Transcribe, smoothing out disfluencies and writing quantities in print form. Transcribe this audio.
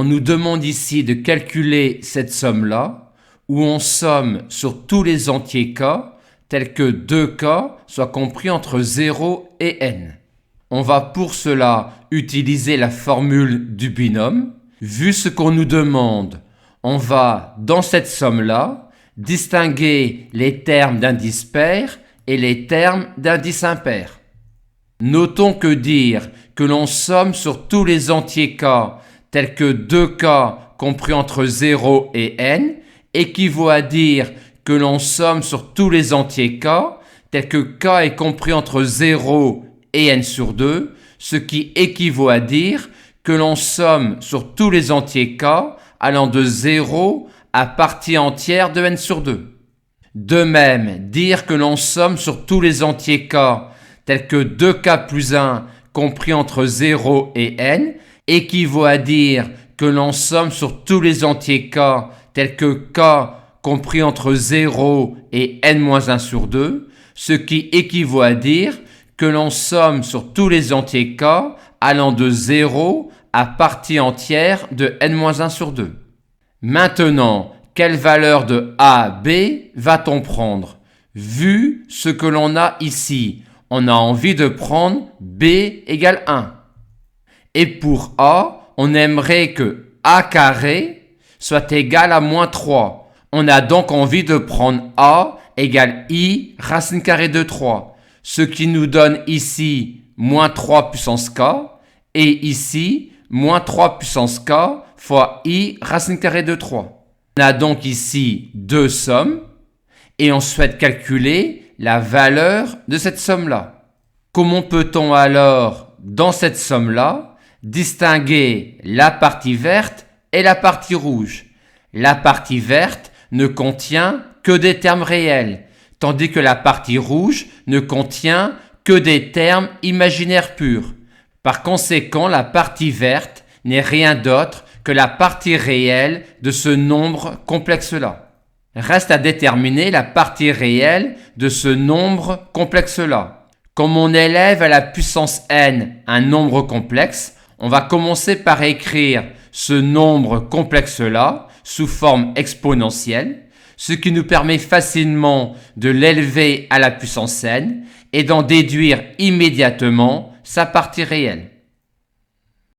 On nous demande ici de calculer cette somme-là, où on somme sur tous les entiers k, tels que 2k soient compris entre 0 et n. On va pour cela utiliser la formule du binôme. Vu ce qu'on nous demande, on va, dans cette somme-là, distinguer les termes d'indice pair et les termes d'indice impair. Notons que dire que l'on somme sur tous les entiers k, tels que 2k compris entre 0 et n, équivaut à dire que l'on somme sur tous les entiers k, tels que k est compris entre 0 et n sur 2, ce qui équivaut à dire que l'on somme sur tous les entiers k allant de 0 à partie entière de n sur 2. De même, dire que l'on somme sur tous les entiers k, tels que 2k plus 1 compris entre 0 et n, équivaut à dire que l'on somme sur tous les entiers k, tels que k compris entre 0 et n-1 sur 2, ce qui équivaut à dire que l'on somme sur tous les entiers k allant de 0 à partie entière de n-1 sur 2. Maintenant, quelle valeur de a, b va-t-on prendre? Vu ce que l'on a ici, on a envie de prendre b égale 1. Et pour a, on aimerait que a carré soit égal à moins 3. On a donc envie de prendre a égale i racine carrée de 3, ce qui nous donne ici moins 3 puissance k, et ici moins 3 puissance k fois i racine carrée de 3. On a donc ici deux sommes, et on souhaite calculer la valeur de cette somme-là. Comment peut-on alors, dans cette somme-là, distinguer la partie verte et la partie rouge? La partie verte ne contient que des termes réels, tandis que la partie rouge ne contient que des termes imaginaires purs. Par conséquent, la partie verte n'est rien d'autre que la partie réelle de ce nombre complexe-là. Reste à déterminer la partie réelle de ce nombre complexe-là. Comme on élève à la puissance n un nombre complexe, on va commencer par écrire ce nombre complexe-là sous forme exponentielle, ce qui nous permet facilement de l'élever à la puissance n et d'en déduire immédiatement sa partie réelle.